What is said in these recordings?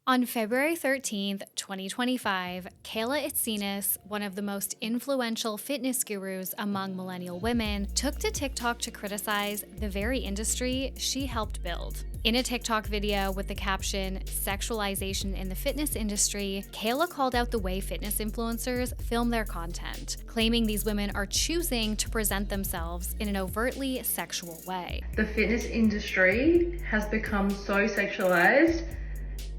On February 13th, 2025, Kayla Itsines, one of the most influential fitness gurus among millennial women, took to TikTok to criticize the very industry she helped build. In a TikTok video with the caption, "Sexualization in the fitness industry," Kayla called out the way fitness influencers film their content, claiming these women are choosing to present themselves in an overtly sexual way. The fitness industry has become so sexualized,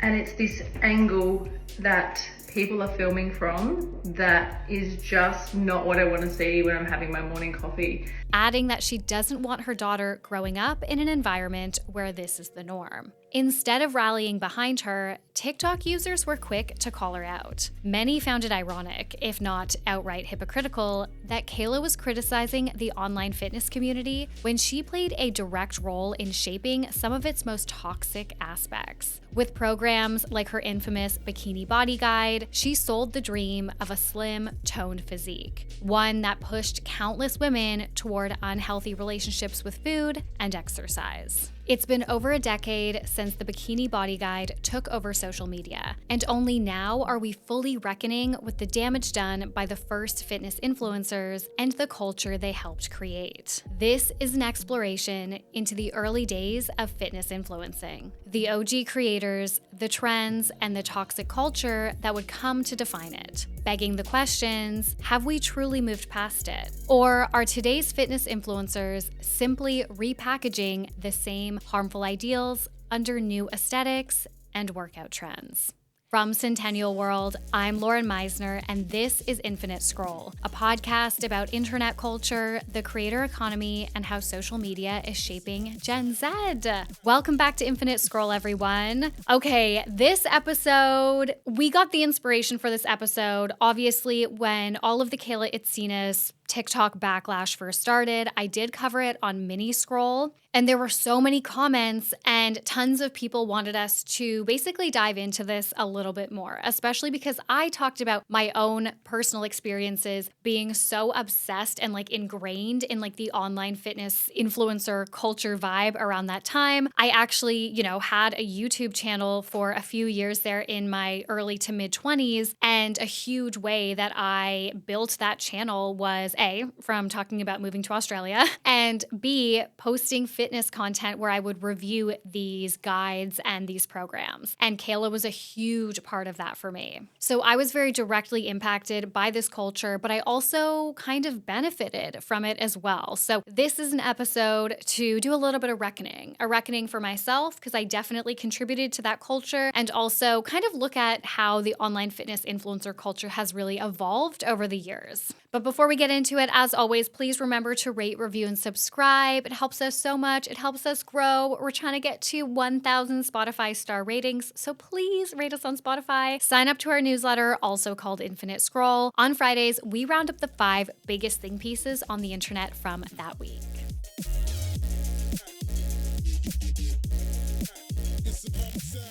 and it's this angle that people are filming from that is just not what I want to see when I'm having my morning coffee. Adding that she doesn't want her daughter growing up in an environment where this is the norm. Instead of rallying behind her, TikTok users were quick to call her out. Many found it ironic, if not outright hypocritical, that Kayla was criticizing the online fitness community when she played a direct role in shaping some of its most toxic aspects. With programs like her infamous Bikini Body Guide, she sold the dream of a slim, toned physique, one that pushed countless women toward unhealthy relationships with food and exercise. It's been over a decade since the Bikini Body Guide took over social media, and only now are we fully reckoning with the damage done by the first fitness influencers and the culture they helped create. This is an exploration into the early days of fitness influencing, the OG creators, the trends, and the toxic culture that would come to define it. Begging the questions, have we truly moved past it? Or are today's fitness influencers simply repackaging the same harmful ideals under new aesthetics and workout trends? From Centennial World, I'm Lauren Meisner, and this is Infinite Scroll, a podcast about internet culture, the creator economy, and how social media is shaping Gen Z. Welcome back to Infinite Scroll, everyone. Okay, this episode, we got the inspiration for this episode, obviously, when all of the Kayla Itsines TikTok backlash first started. I did cover it on Mini Scroll, and there were so many comments and tons of people wanted us to basically dive into this a little bit more, especially because I talked about my own personal experiences being so obsessed and ingrained in the online fitness influencer culture vibe around that time. I actually, had a YouTube channel for a few years there in my early to mid 20s, and a huge way that I built that channel was A, from talking about moving to Australia, and B, posting fitness content where I would review these guides and these programs. And Kayla was a huge part of that for me. So I was very directly impacted by this culture, but I also kind of benefited from it as well. So this is an episode to do a little bit of reckoning, a reckoning for myself, because I definitely contributed to that culture, and also kind of look at how the online fitness influencer culture has really evolved over the years. But before we get into it, as always, please remember to rate, review, and subscribe. It helps us so much. It helps us grow. We're trying to get to 1,000 Spotify star ratings, so please rate us on Spotify. Sign up to our newsletter, also called Infinite Scroll. On Fridays, we round up the 5 biggest think pieces on the internet from that week.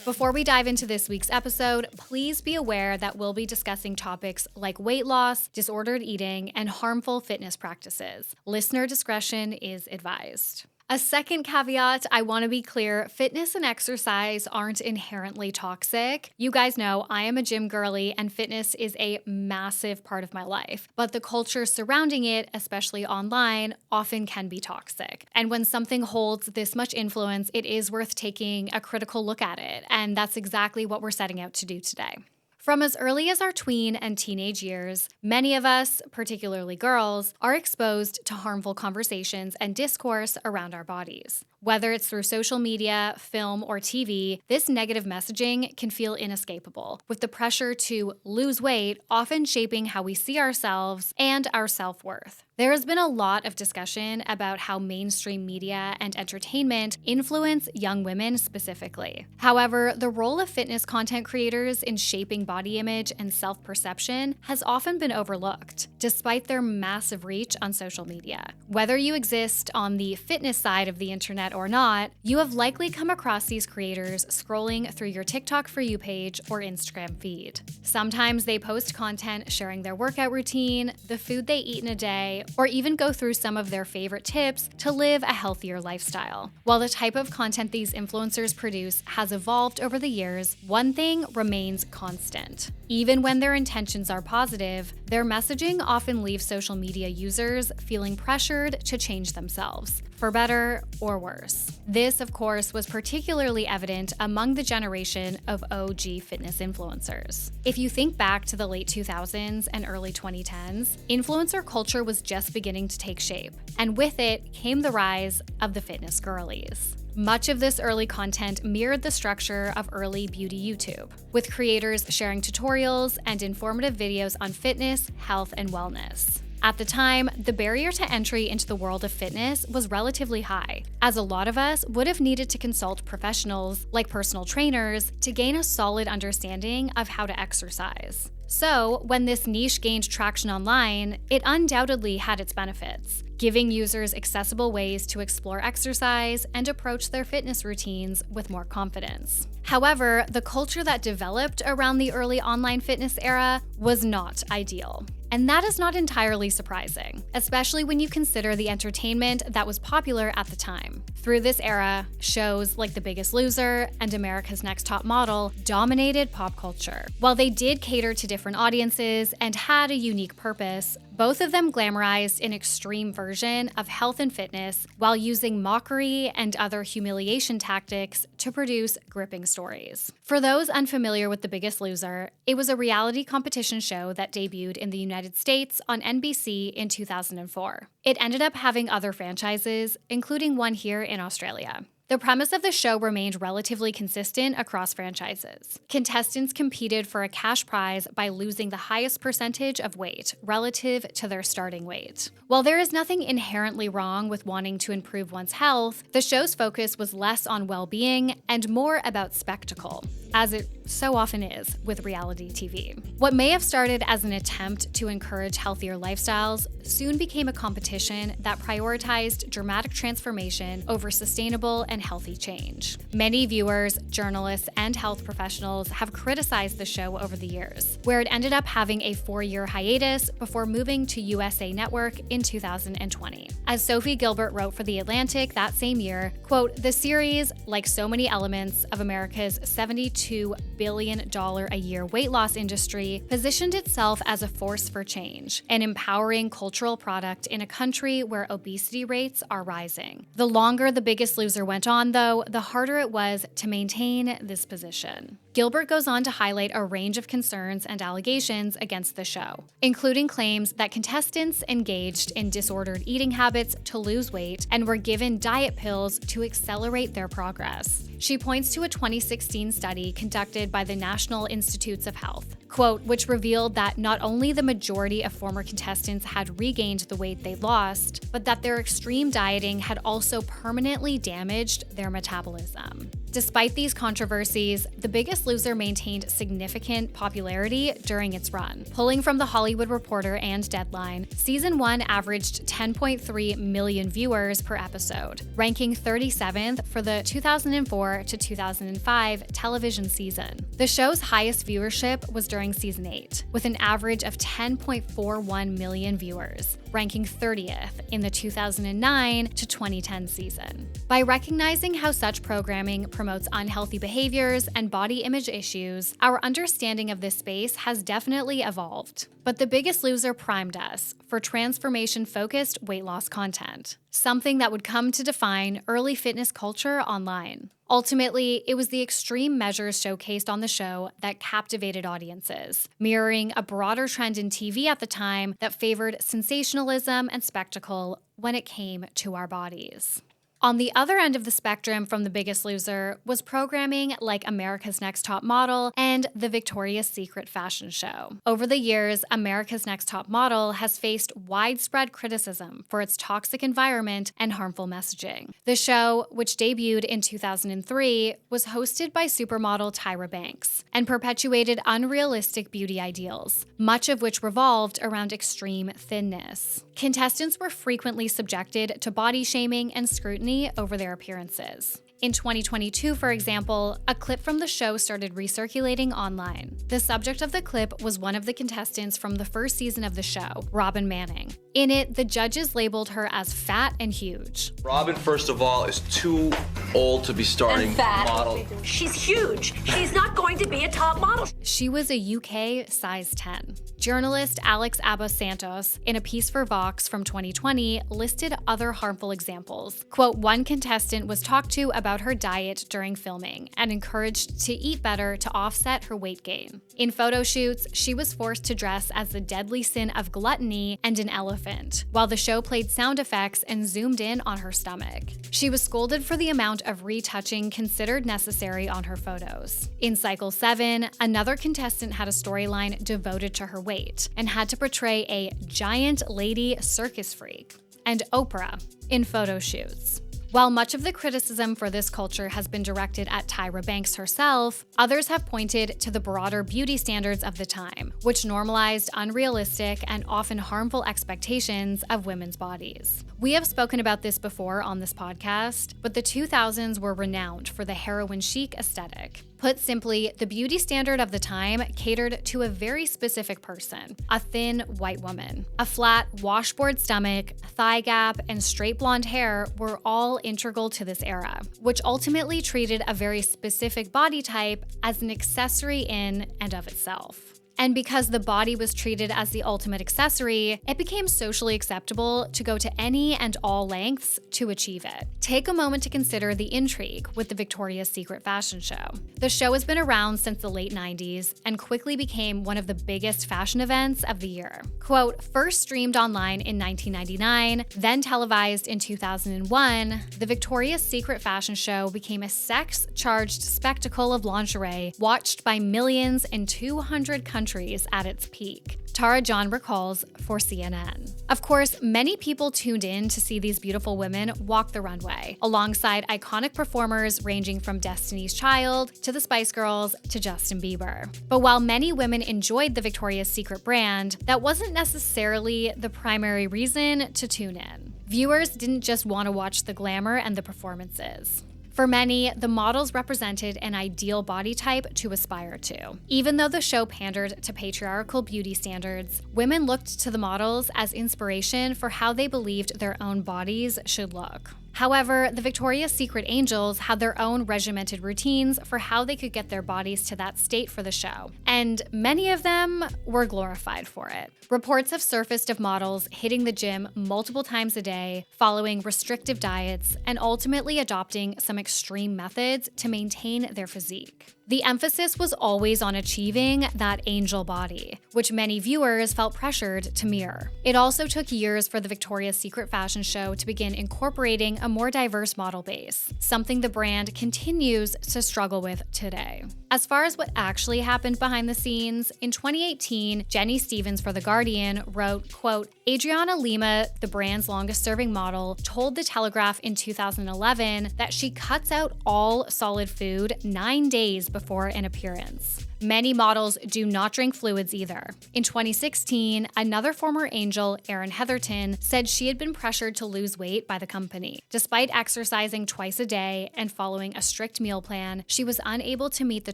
Before we dive into this week's episode, please be aware that we'll be discussing topics like weight loss, disordered eating, and harmful fitness practices. Listener discretion is advised. A second caveat, I want to be clear, fitness and exercise aren't inherently toxic. You guys know I am a gym girly and fitness is a massive part of my life, but the culture surrounding it, especially online, often can be toxic. And when something holds this much influence, it is worth taking a critical look at it, and that's exactly what we're setting out to do today. From as early as our tween and teenage years, many of us, particularly girls, are exposed to harmful conversations and discourse around our bodies. Whether it's through social media, film, or TV, this negative messaging can feel inescapable, with the pressure to lose weight often shaping how we see ourselves and our self-worth. There has been a lot of discussion about how mainstream media and entertainment influence young women specifically. However, the role of fitness content creators in shaping body image and self-perception has often been overlooked, despite their massive reach on social media. Whether you exist on the fitness side of the internet or not, you have likely come across these creators scrolling through your TikTok For You page or Instagram feed. Sometimes they post content sharing their workout routine, the food they eat in a day, or even go through some of their favorite tips to live a healthier lifestyle. While the type of content these influencers produce has evolved over the years, one thing remains constant. Even when their intentions are positive, their messaging often leaves social media users feeling pressured to change themselves, for better or worse. This, of course, was particularly evident among the generation of OG fitness influencers. If you think back to the late 2000s and early 2010s, influencer culture was just beginning to take shape, and with it came the rise of the fitness girlies. Much of this early content mirrored the structure of early beauty YouTube, with creators sharing tutorials and informative videos on fitness, health, and wellness. At the time, the barrier to entry into the world of fitness was relatively high, as a lot of us would have needed to consult professionals like personal trainers to gain a solid understanding of how to exercise. So, when this niche gained traction online, it undoubtedly had its benefits, giving users accessible ways to explore exercise and approach their fitness routines with more confidence. However, the culture that developed around the early online fitness era was not ideal. And that is not entirely surprising, especially when you consider the entertainment that was popular at the time. Through this era, shows like The Biggest Loser and America's Next Top Model dominated pop culture. While they did cater to different audiences and had a unique purpose, both of them glamorized an extreme version of health and fitness while using mockery and other humiliation tactics to produce gripping stories. For those unfamiliar with The Biggest Loser, it was a reality competition show that debuted in the United States on NBC in 2004. It ended up having other franchises, including one here in Australia. The premise of the show remained relatively consistent across franchises. Contestants competed for a cash prize by losing the highest percentage of weight relative to their starting weight. While there is nothing inherently wrong with wanting to improve one's health, the show's focus was less on well-being and more about spectacle, as it so often is with reality TV. What may have started as an attempt to encourage healthier lifestyles soon became a competition that prioritized dramatic transformation over sustainable and healthy change. Many viewers, journalists, and health professionals have criticized the show over the years, where it ended up having a 4-year hiatus before moving to USA Network in 2020. As Sophie Gilbert wrote for The Atlantic that same year, quote, "The series, like so many elements of America's $72 billion a year weight loss industry, positioned itself as a force for change, an empowering cultural product in a country where obesity rates are rising. The longer The Biggest Loser went on, though, the harder it was to maintain this position." Gilbert goes on to highlight a range of concerns and allegations against the show, including claims that contestants engaged in disordered eating habits to lose weight and were given diet pills to accelerate their progress. She points to a 2016 study conducted by the National Institutes of Health, quote, which revealed that not only the majority of former contestants had regained the weight they lost, but that their extreme dieting had also permanently damaged their metabolism. Despite these controversies, The Biggest Loser maintained significant popularity during its run. Pulling from The Hollywood Reporter and Deadline, Season 1 averaged 10.3 million viewers per episode, ranking 37th for the 2004 to 2005 television season. The show's highest viewership was during Season 8, with an average of 10.41 million viewers, ranking 30th in the 2009 to 2010 season. By recognizing how such programming promotes unhealthy behaviors and body image issues, our understanding of this space has definitely evolved. But The Biggest Loser primed us for transformation-focused weight loss content, something that would come to define early fitness culture online. Ultimately, it was the extreme measures showcased on the show that captivated audiences, mirroring a broader trend in TV at the time that favored sensationalism and spectacle when it came to our bodies. On the other end of the spectrum from The Biggest Loser was programming like America's Next Top Model and the Victoria's Secret fashion show. Over the years, America's Next Top Model has faced widespread criticism for its toxic environment and harmful messaging. The show, which debuted in 2003, was hosted by supermodel Tyra Banks and perpetuated unrealistic beauty ideals, much of which revolved around extreme thinness. Contestants were frequently subjected to body shaming and scrutiny over their appearances. In 2022, for example, a clip from the show started recirculating online. The subject of the clip was one of the contestants from the first season of the show, Robin Manning. In it, the judges labeled her as fat and huge. Robin, first of all, is too old to be starting model. She's huge. She's not going to be a top model. She was a UK size 10. Journalist Alex Abba Santos, in a piece for Vox from 2020, listed other harmful examples. Quote, one contestant was talked to about her diet during filming and encouraged to eat better to offset her weight gain. In photo shoots, she was forced to dress as the deadly sin of gluttony and an elephant, while the show played sound effects and zoomed in on her stomach. She was scolded for the amount of retouching considered necessary on her photos. In Cycle 7, another contestant had a storyline devoted to her weight and had to portray a giant lady circus freak. And Oprah in photo shoots. While much of the criticism for this culture has been directed at Tyra Banks herself, others have pointed to the broader beauty standards of the time, which normalized unrealistic and often harmful expectations of women's bodies. We have spoken about this before on this podcast, but the 2000s were renowned for the heroin chic aesthetic. Put simply, the beauty standard of the time catered to a very specific person, a thin white woman. A flat, washboard stomach, thigh gap, and straight blonde hair were all integral to this era, which ultimately treated a very specific body type as an accessory in and of itself. And because the body was treated as the ultimate accessory, it became socially acceptable to go to any and all lengths to achieve it. Take a moment to consider the intrigue with the Victoria's Secret fashion show. The show has been around since the late 90s and quickly became one of the biggest fashion events of the year. Quote, first streamed online in 1999, then televised in 2001, the Victoria's Secret fashion show became a sex-charged spectacle of lingerie watched by millions in 200 countries at its peak. Tara John recalls for CNN. Of course, many people tuned in to see these beautiful women walk the runway, alongside iconic performers ranging from Destiny's Child to the Spice Girls to Justin Bieber. But while many women enjoyed the Victoria's Secret brand, that wasn't necessarily the primary reason to tune in. Viewers didn't just want to watch the glamour and the performances. For many, the models represented an ideal body type to aspire to. Even though the show pandered to patriarchal beauty standards, women looked to the models as inspiration for how they believed their own bodies should look. However, the Victoria's Secret angels had their own regimented routines for how they could get their bodies to that state for the show, and many of them were glorified for it. Reports have surfaced of models hitting the gym multiple times a day, following restrictive diets, and ultimately adopting some extreme methods to maintain their physique. The emphasis was always on achieving that angel body, which many viewers felt pressured to mirror. It also took years for the Victoria's Secret fashion show to begin incorporating a more diverse model base, something the brand continues to struggle with today. As far as what actually happened behind the scenes, in 2018, Jenny Stevens for The Guardian wrote, quote, Adriana Lima, the brand's longest-serving model, told The Telegraph in 2011 that she cuts out all solid food 9 days before an appearance. Many models do not drink fluids either. In 2016, another former angel, Erin Heatherton, said she had been pressured to lose weight by the company. Despite exercising twice a day and following a strict meal plan, she was unable to meet the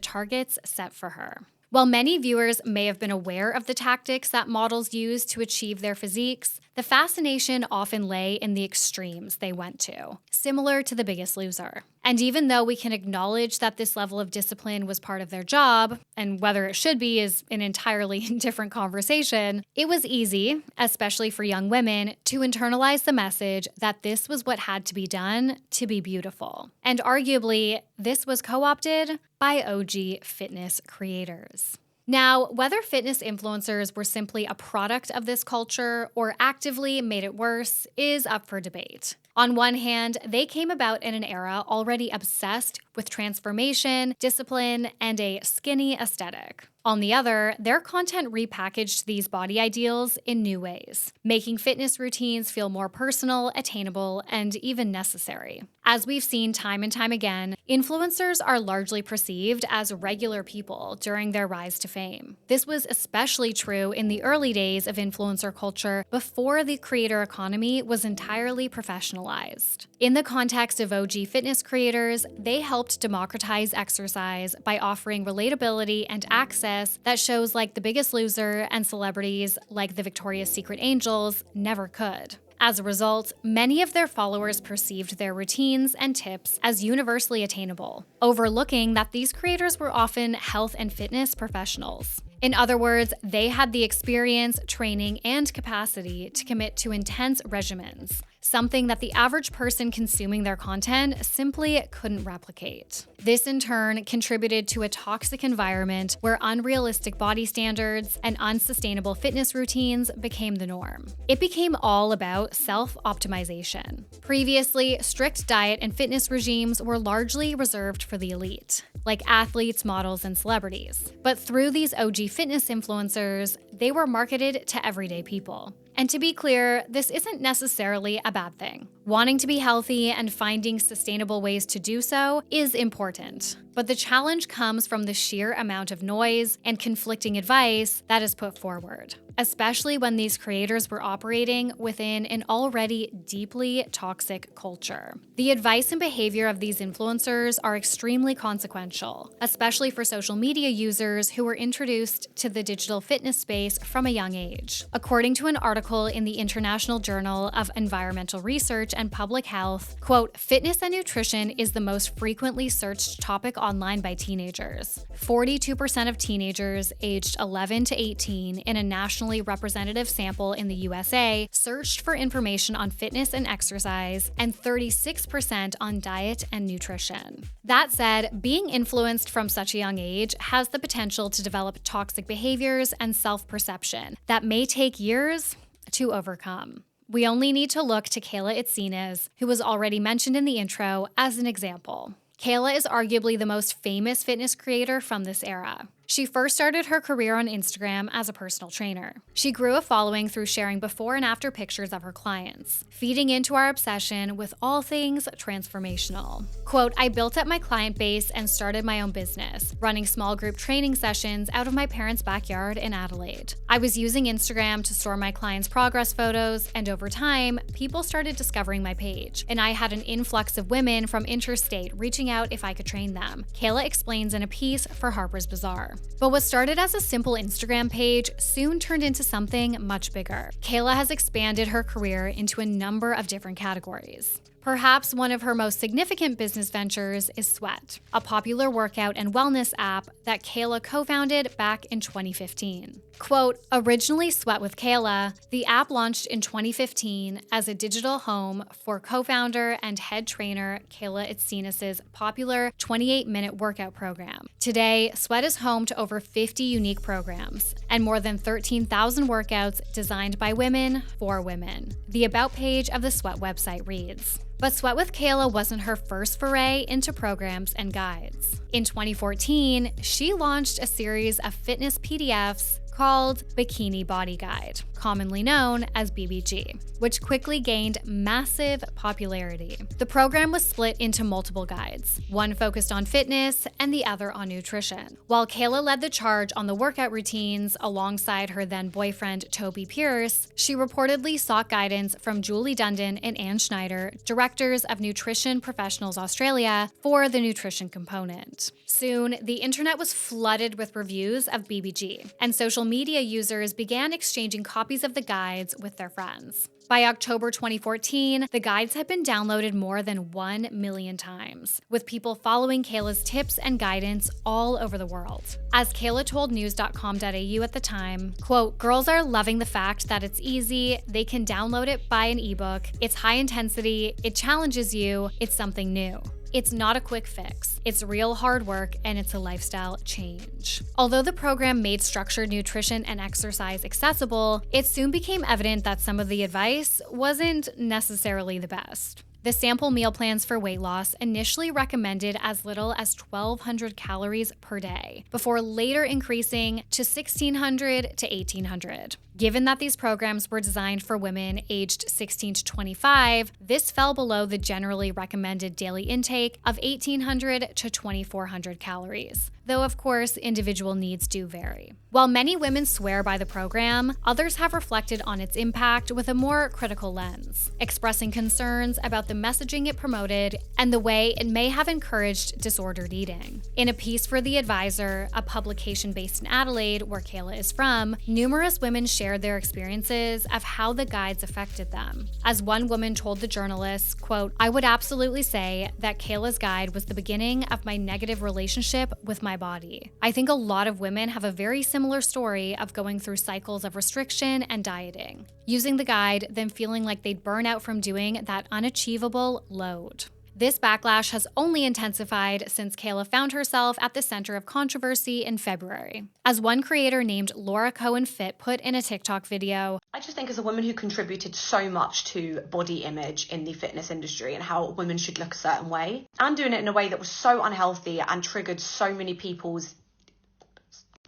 targets set for her. While many viewers may have been aware of the tactics that models use to achieve their physiques, the fascination often lay in the extremes they went to, similar to The Biggest Loser. And even though we can acknowledge that this level of discipline was part of their job, and whether it should be is an entirely different conversation, it was easy, especially for young women, to internalize the message that this was what had to be done to be beautiful. And arguably, this was co-opted by OG fitness creators. Now, whether fitness influencers were simply a product of this culture or actively made it worse is up for debate. On one hand, they came about in an era already obsessed with transformation, discipline, and a skinny aesthetic. On the other, their content repackaged these body ideals in new ways, making fitness routines feel more personal, attainable, and even necessary. As we've seen time and time again, influencers are largely perceived as regular people during their rise to fame. This was especially true in the early days of influencer culture before the creator economy was entirely professionalized. In the context of OG fitness creators, they helped democratize exercise by offering relatability and access that shows like The Biggest Loser and celebrities like the Victoria's Secret Angels never could. As a result, many of their followers perceived their routines and tips as universally attainable, overlooking that these creators were often health and fitness professionals. In other words, they had the experience, training, and capacity to commit to intense regimens, something that the average person consuming their content simply couldn't replicate. This in turn contributed to a toxic environment where unrealistic body standards and unsustainable fitness routines became the norm. It became all about self-optimization. Previously, strict diet and fitness regimes were largely reserved for the elite, like athletes, models, and celebrities. But through these OG fitness influencers, they were marketed to everyday people. And to be clear, this isn't necessarily a bad thing. Wanting to be healthy and finding sustainable ways to do so is important. But the challenge comes from the sheer amount of noise and conflicting advice that is put forward, especially when these creators were operating within an already deeply toxic culture. The advice and behavior of these influencers are extremely consequential, especially for social media users who were introduced to the digital fitness space from a young age. According to an article in the International Journal of Environmental Research and Public Health, quote, "Fitness and nutrition is the most frequently searched topic online by teenagers. 42% of teenagers aged 11 to 18 in a nationally representative sample in the USA searched for information on fitness and exercise, and 36% on diet and nutrition." That said, being influenced from such a young age has the potential to develop toxic behaviors and self-perception that may take years to overcome. We only need to look to Kayla Itsines, who was already mentioned in the intro, as an example. Kayla is arguably the most famous fitness creator from this era. She first started her career on Instagram as a personal trainer. She grew a following through sharing before and after pictures of her clients, feeding into our obsession with all things transformational. Quote, "I built up my client base and started my own business, running small group training sessions out of my parents' backyard in Adelaide. I was using Instagram to store my clients' progress photos, and over time, people started discovering my page, and I had an influx of women from interstate reaching out if I could train them," Kayla explains in a piece for Harper's Bazaar. But what started as a simple Instagram page soon turned into something much bigger. Kayla has expanded her career into a number of different categories. Perhaps one of her most significant business ventures is Sweat, a popular workout and wellness app that Kayla co-founded back in 2015. Quote, "Originally Sweat with Kayla, the app launched in 2015 as a digital home for co-founder and head trainer Kayla Itsines' popular 28-minute workout program. Today, Sweat is home to over 50 unique programs and more than 13,000 workouts designed by women for women." The About page of the Sweat website reads. But Sweat with Kayla wasn't her first foray into programs and guides. In 2014, she launched a series of fitness PDFs called Bikini Body Guide, commonly known as BBG, which quickly gained massive popularity. The program was split into multiple guides, one focused on fitness and the other on nutrition. While Kayla led the charge on the workout routines alongside her then boyfriend Toby Pierce, she reportedly sought guidance from Julie Dundon and Ann Schneider, directors of Nutrition Professionals Australia, for the nutrition component. Soon, the internet was flooded with reviews of BBG, and social media users began exchanging copies of the guides with their friends. By October 2014, the guides had been downloaded more than 1 million times, with people following Kayla's tips and guidance all over the world. As Kayla told news.com.au at the time, quote, "Girls are loving the fact that it's easy, they can download it by an ebook, it's high intensity, it challenges you, it's something new. It's not a quick fix. It's real hard work and it's a lifestyle change. Although the program made structured nutrition and exercise accessible, it soon became evident that some of the advice wasn't necessarily the best. The sample meal plans for weight loss initially recommended as little as 1,200 calories per day, before later increasing to 1,600 to 1,800. Given that these programs were designed for women aged 16 to 25, this fell below the generally recommended daily intake of 1,800 to 2,400 calories, though of course individual needs do vary. While many women swear by the program, others have reflected on its impact with a more critical lens, expressing concerns about the messaging it promoted and the way it may have encouraged disordered eating. In a piece for The Advisor, a publication based in Adelaide, where Kayla is from, numerous women shared their experiences of how the guides affected them. As one woman told the journalists, quote, "I would absolutely say that Kayla's guide was the beginning of my negative relationship with my body. I think a lot of women have a very similar story of going through cycles of restriction and dieting, using the guide, then feeling like they'd burn out from doing that unachievable load." This backlash has only intensified since Kayla found herself at the center of controversy in February. As one creator named Laura Cohen Fit put in a TikTok video, I just think as a woman who contributed so much to body image in the fitness industry and how women should look a certain way, and doing it in a way that was so unhealthy and triggered so many people's,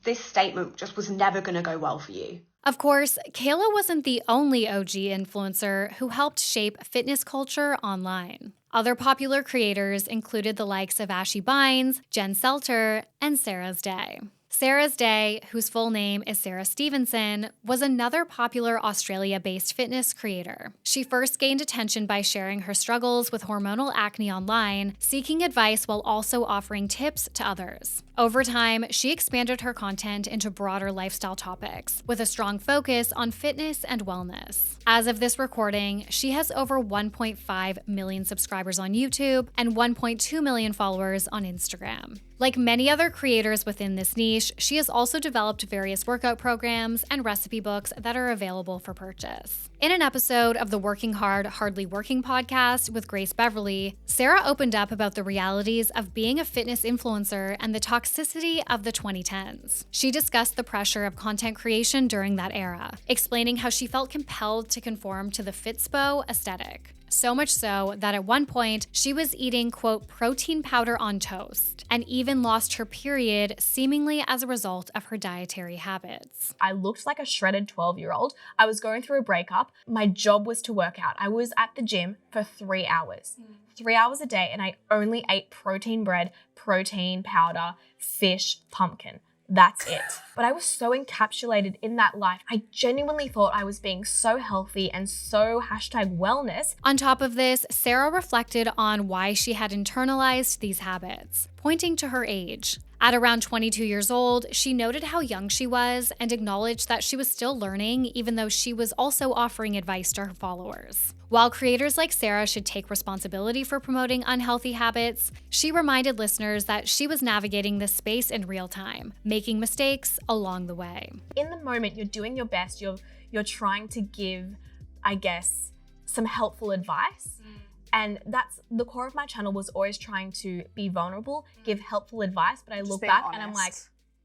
this statement just was never going to go well for you. Of course, Kayla wasn't the only OG influencer who helped shape fitness culture online. Other popular creators included the likes of Ashley Bynes, Jen Selter, and Sarah's Day. Sarah's Day, whose full name is Sarah Stevenson, was another popular Australia-based fitness creator. She first gained attention by sharing her struggles with hormonal acne online, seeking advice while also offering tips to others. Over time, she expanded her content into broader lifestyle topics, with a strong focus on fitness and wellness. As of this recording, she has over 1.5 million subscribers on YouTube and 1.2 million followers on Instagram. Like many other creators within this niche, she has also developed various workout programs and recipe books that are available for purchase. In an episode of the Working Hard, Hardly Working podcast with Grace Beverly, Sarah opened up about the realities of being a fitness influencer and the toxicity of the 2010s. She discussed the pressure of content creation during that era, explaining how she felt compelled to conform to the Fitspo aesthetic. So much so that at one point, she was eating, quote, protein powder on toast, and even lost her period seemingly as a result of her dietary habits. I looked like a shredded 12-year-old. I was going through a breakup. My job was to work out. I was at the gym for 3 hours. 3 hours a day, and I only ate protein bread, protein powder, fish, pumpkin. That's it. But I was so encapsulated in that life. I genuinely thought I was being so healthy and so #wellness. On top of this, Sarah reflected on why she had internalized these habits, pointing to her age. At around 22 years old, she noted how young she was and acknowledged that she was still learning, even though she was also offering advice to her followers. While creators like Sarah should take responsibility for promoting unhealthy habits, she reminded listeners that she was navigating this space in real time, making mistakes along the way. In the moment, you're doing your best. You're trying to give, I guess, some helpful advice. And that's the core of my channel, was always trying to be vulnerable, give helpful advice. But I look back and I'm like,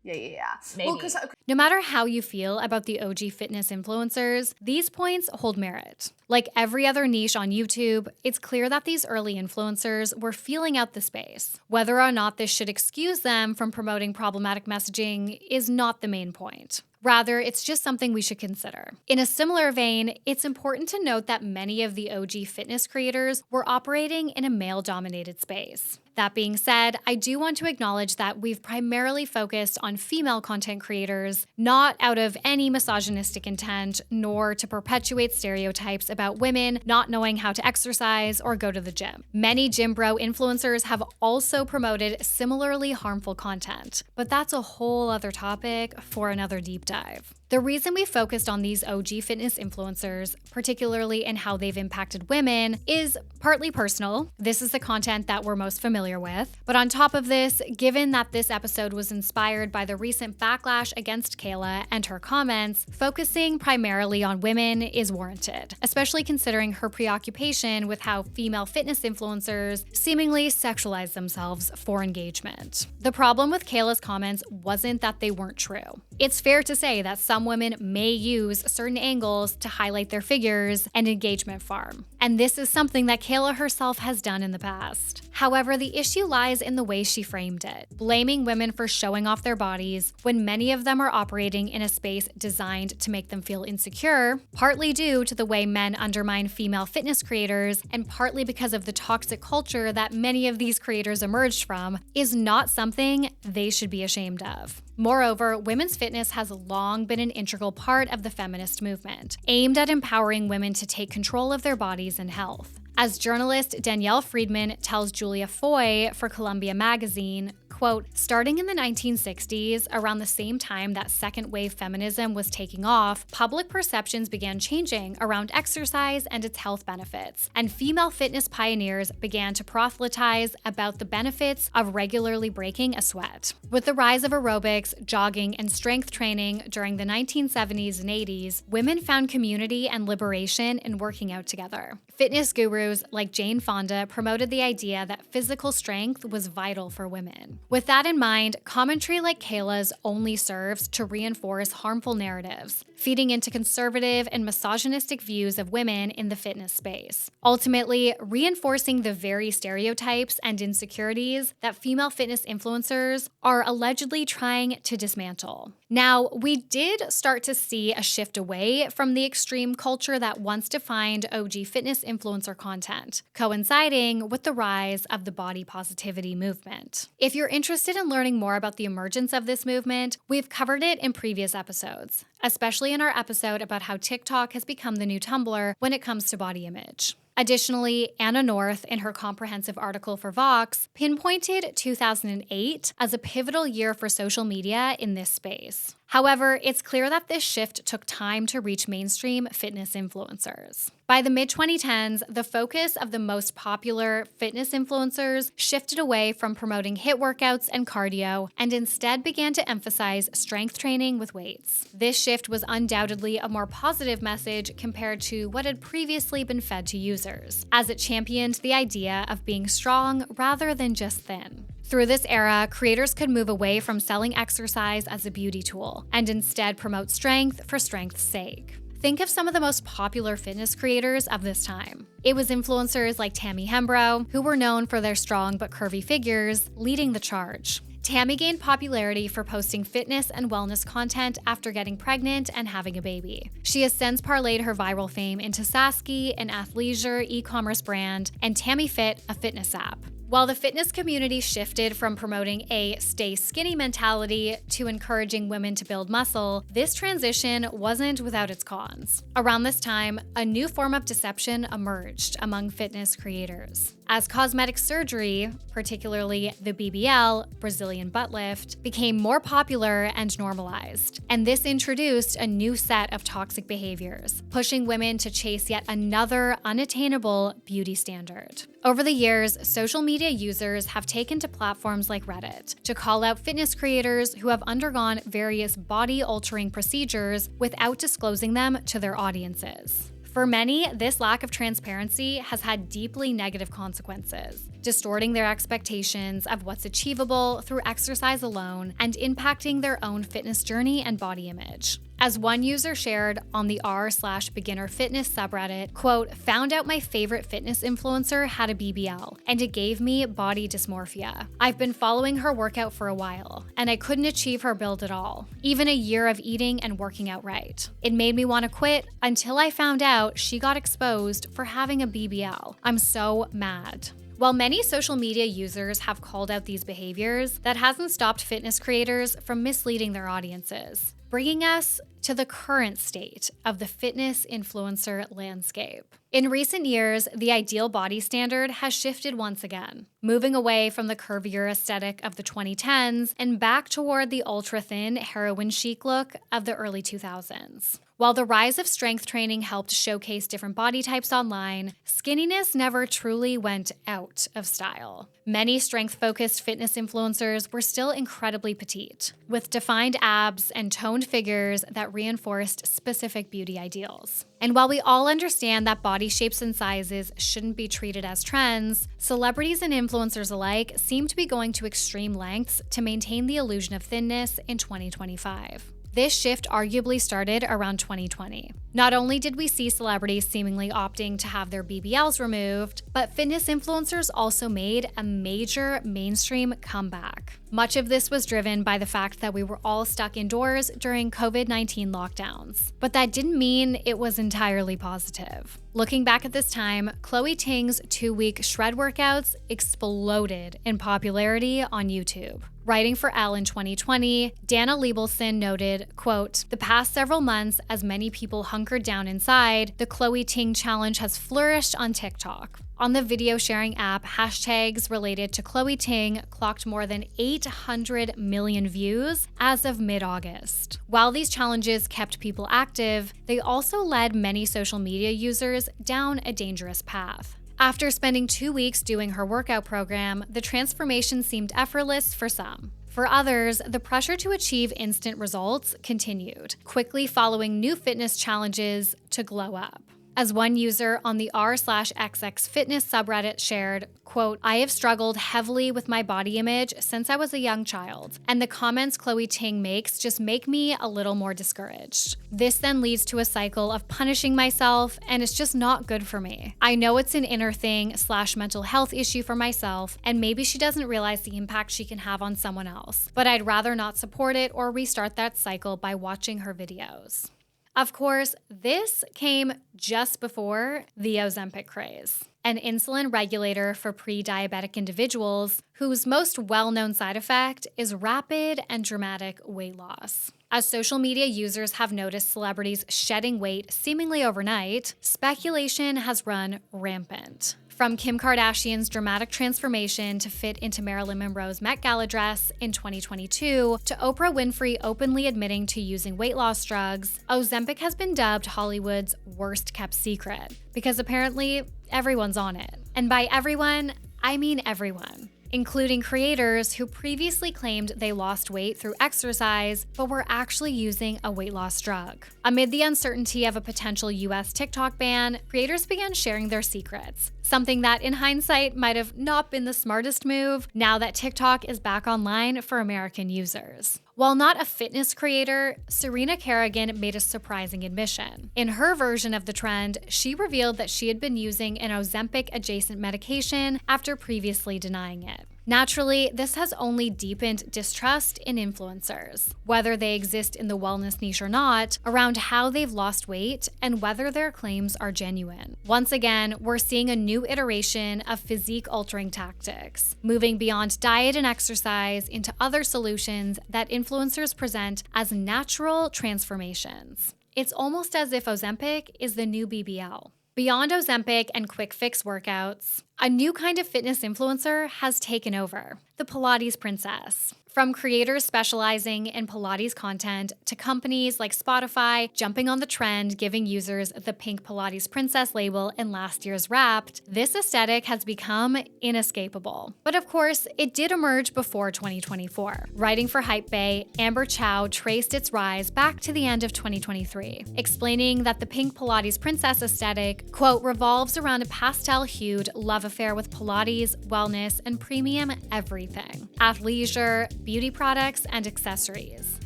yeah. Maybe. Well, No matter how you feel about the OG fitness influencers, these points hold merit. Like every other niche on YouTube, it's clear that these early influencers were feeling out the space. Whether or not this should excuse them from promoting problematic messaging is not the main point. Rather, it's just something we should consider. In a similar vein, it's important to note that many of the OG fitness creators were operating in a male-dominated space. That being said, I do want to acknowledge that we've primarily focused on female content creators, not out of any misogynistic intent, nor to perpetuate stereotypes about women not knowing how to exercise or go to the gym. Many gym bro influencers have also promoted similarly harmful content, but that's a whole other topic for another deep dive. The reason we focused on these OG fitness influencers, particularly in how they've impacted women, is partly personal. This is the content that we're most familiar familiar with. But on top of this, given that this episode was inspired by the recent backlash against Kayla and her comments, focusing primarily on women is warranted, especially considering her preoccupation with how female fitness influencers seemingly sexualize themselves for engagement. The problem with Kayla's comments wasn't that they weren't true. It's fair to say that some women may use certain angles to highlight their figures and engagement farm, and this is something that Kayla herself has done in the past. However, the issue lies in the way she framed it, blaming women for showing off their bodies when many of them are operating in a space designed to make them feel insecure, partly due to the way men undermine female fitness creators and partly because of the toxic culture that many of these creators emerged from, is not something they should be ashamed of. Moreover, women's fitness has long been an integral part of the feminist movement, aimed at empowering women to take control of their bodies and health. As journalist Danielle Friedman tells Julia Foy for Columbia Magazine, quote, starting in the 1960s, around the same time that second wave feminism was taking off, public perceptions began changing around exercise and its health benefits, and female fitness pioneers began to proselytize about the benefits of regularly breaking a sweat. With the rise of aerobics, jogging, and strength training during the 1970s and 80s, women found community and liberation in working out together. Fitness gurus like Jane Fonda promoted the idea that physical strength was vital for women. With that in mind, commentary like Kayla's only serves to reinforce harmful narratives, feeding into conservative and misogynistic views of women in the fitness space, ultimately reinforcing the very stereotypes and insecurities that female fitness influencers are allegedly trying to dismantle. Now, we did start to see a shift away from the extreme culture that once defined OG fitness influencer content, coinciding with the rise of the body positivity movement. If you're interested in learning more about the emergence of this movement, we've covered it in previous episodes, especially in our episode about how TikTok has become the new Tumblr when it comes to body image. Additionally, Anna North, in her comprehensive article for Vox, pinpointed 2008 as a pivotal year for social media in this space. However, it's clear that this shift took time to reach mainstream fitness influencers. By the mid-2010s, the focus of the most popular fitness influencers shifted away from promoting HIIT workouts and cardio and instead began to emphasize strength training with weights. This shift was undoubtedly a more positive message compared to what had previously been fed to users, as it championed the idea of being strong rather than just thin. Through this era, creators could move away from selling exercise as a beauty tool and instead promote strength for strength's sake. Think of some of the most popular fitness creators of this time. It was influencers like Tammy Hembrow, who were known for their strong but curvy figures, leading the charge. Tammy gained popularity for posting fitness and wellness content after getting pregnant and having a baby. She has since parlayed her viral fame into Sasky, an athleisure e-commerce brand, and Tammy Fit, a fitness app. While the fitness community shifted from promoting a stay skinny mentality to encouraging women to build muscle, this transition wasn't without its cons. Around this time, a new form of deception emerged among fitness creators. As cosmetic surgery, particularly the BBL, Brazilian butt lift, became more popular and normalized. And this introduced a new set of toxic behaviors, pushing women to chase yet another unattainable beauty standard. Over the years, social media users have taken to platforms like Reddit to call out fitness creators who have undergone various body-altering procedures without disclosing them to their audiences. For many, this lack of transparency has had deeply negative consequences, distorting their expectations of what's achievable through exercise alone and impacting their own fitness journey and body image. As one user shared on the r/beginner fitness subreddit, quote, found out my favorite fitness influencer had a BBL, and it gave me body dysmorphia. I've been following her workout for a while, and I couldn't achieve her build at all, even a year of eating and working out right. It made me want to quit until I found out she got exposed for having a BBL. I'm so mad. While many social media users have called out these behaviors, that hasn't stopped fitness creators from misleading their audiences, bringing us to the current state of the fitness influencer landscape. In recent years, the ideal body standard has shifted once again, moving away from the curvier aesthetic of the 2010s and back toward the ultra-thin heroin chic look of the early 2000s. While the rise of strength training helped showcase different body types online, skinniness never truly went out of style. Many strength-focused fitness influencers were still incredibly petite, with defined abs and toned figures that reinforced specific beauty ideals. And while we all understand that body shapes and sizes shouldn't be treated as trends, celebrities and influencers alike seem to be going to extreme lengths to maintain the illusion of thinness in 2025. This shift arguably started around 2020. Not only did we see celebrities seemingly opting to have their BBLs removed, but fitness influencers also made a major mainstream comeback. Much of this was driven by the fact that we were all stuck indoors during COVID-19 lockdowns. But that didn't mean it was entirely positive. Looking back at this time, Chloe Ting's 2-week shred workouts exploded in popularity on YouTube. Writing for Elle in 2020, Dana Liebelson noted, quote, "The past several months, as many people hunkered down inside, the Chloe Ting challenge has flourished on TikTok. On the video sharing app, hashtags related to Chloe Ting clocked more than 800 million views as of mid-August. While these challenges kept people active, they also led many social media users down a dangerous path. After spending 2 weeks doing her workout program, the transformation seemed effortless for some. For others, the pressure to achieve instant results continued, quickly following new fitness challenges to glow up. As one user on the r/XX fitness subreddit shared, quote, "I have struggled heavily with my body image since I was a young child, and the comments Chloe Ting makes just make me a little more discouraged. This then leads to a cycle of punishing myself, and it's just not good for me. I know it's an inner thing / mental health issue for myself, and maybe she doesn't realize the impact she can have on someone else, but I'd rather not support it or restart that cycle by watching her videos." Of course, this came just before the Ozempic craze, an insulin regulator for pre-diabetic individuals whose most well-known side effect is rapid and dramatic weight loss. As social media users have noticed celebrities shedding weight seemingly overnight, speculation has run rampant. From Kim Kardashian's dramatic transformation to fit into Marilyn Monroe's Met Gala dress in 2022, to Oprah Winfrey openly admitting to using weight loss drugs, Ozempic has been dubbed Hollywood's worst-kept secret, because apparently everyone's on it. And by everyone, I mean everyone, including creators who previously claimed they lost weight through exercise, but were actually using a weight loss drug. Amid the uncertainty of a potential US TikTok ban, creators began sharing their secrets, something that in hindsight might have not been the smartest move now that TikTok is back online for American users. While not a fitness creator, Serena Kerrigan made a surprising admission. In her version of the trend, she revealed that she had been using an Ozempic-adjacent medication after previously denying it. Naturally, this has only deepened distrust in influencers, whether they exist in the wellness niche or not, around how they've lost weight and whether their claims are genuine. Once again, we're seeing a new iteration of physique-altering tactics, moving beyond diet and exercise into other solutions that influencers present as natural transformations. It's almost as if Ozempic is the new BBL. Beyond Ozempic and quick fix workouts, a new kind of fitness influencer has taken over: the Pilates princess. From creators specializing in Pilates content to companies like Spotify jumping on the trend, giving users the pink Pilates princess label in last year's Wrapped, this aesthetic has become inescapable. But of course, it did emerge before 2024. Writing for Hypebae, Amber Chow traced its rise back to the end of 2023, explaining that the pink Pilates princess aesthetic, quote, revolves around a pastel-hued love affair with Pilates, wellness, and premium everything: athleisure, beauty products, and accessories.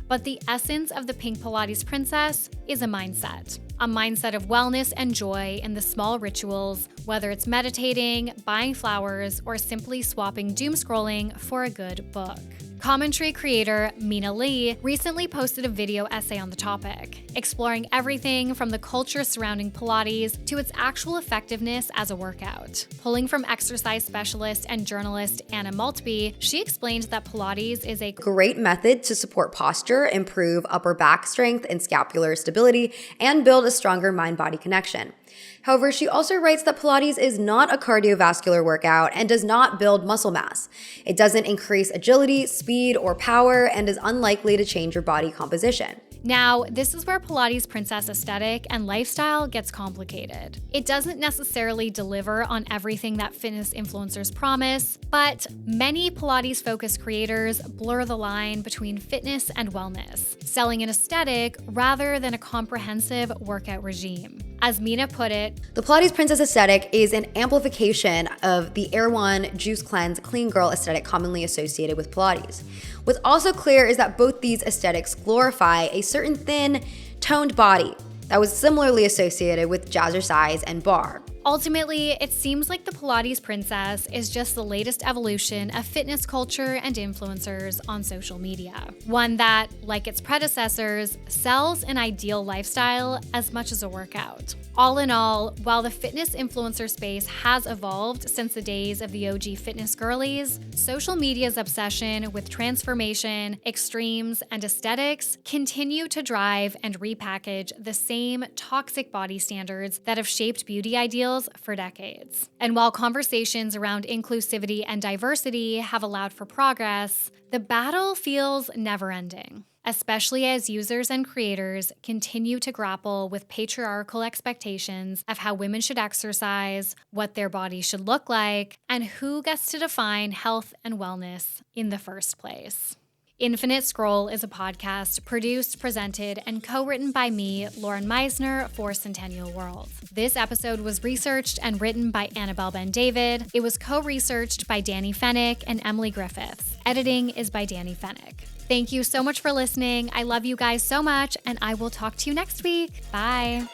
But the essence of the pink Pilates princess is a mindset of wellness and joy in the small rituals, whether it's meditating, buying flowers, or simply swapping doom scrolling for a good book. Commentary creator Mina Lee recently posted a video essay on the topic, exploring everything from the culture surrounding Pilates to its actual effectiveness as a workout. Pulling from exercise specialist and journalist Anna Maltby, she explained that Pilates is a great method to support posture, improve upper back strength and scapular stability, and build a stronger mind-body connection. However, she also writes that Pilates is not a cardiovascular workout and does not build muscle mass. It doesn't increase agility, speed, or power, and is unlikely to change your body composition. Now, this is where Pilates princess aesthetic and lifestyle gets complicated. It doesn't necessarily deliver on everything that fitness influencers promise, but many Pilates-focused creators blur the line between fitness and wellness, selling an aesthetic rather than a comprehensive workout regime. As Mina put it, the Pilates princess aesthetic is an amplification of the Air One Juice Cleanse Clean Girl aesthetic commonly associated with Pilates. What's also clear is that both these aesthetics glorify a certain thin, toned body that was similarly associated with jazzercise and barre. Ultimately, it seems like the Pilates princess is just the latest evolution of fitness culture and influencers on social media. One that, like its predecessors, sells an ideal lifestyle as much as a workout. All in all, while the fitness influencer space has evolved since the days of the OG fitness girlies, social media's obsession with transformation, extremes, and aesthetics continue to drive and repackage the same toxic body standards that have shaped beauty ideals for decades. And while conversations around inclusivity and diversity have allowed for progress, the battle feels never-ending, especially as users and creators continue to grapple with patriarchal expectations of how women should exercise, what their bodies should look like, and who gets to define health and wellness in the first place. Infinite Scroll is a podcast produced, presented, and co-written by me, Lauren Meisner, for Centennial World. This episode was researched and written by Annabelle Ben-David. It was co-researched by Danny Fennick and Emily Griffiths. Editing is by Danny Fennick. Thank you so much for listening. I love you guys so much, and I will talk to you next week. Bye.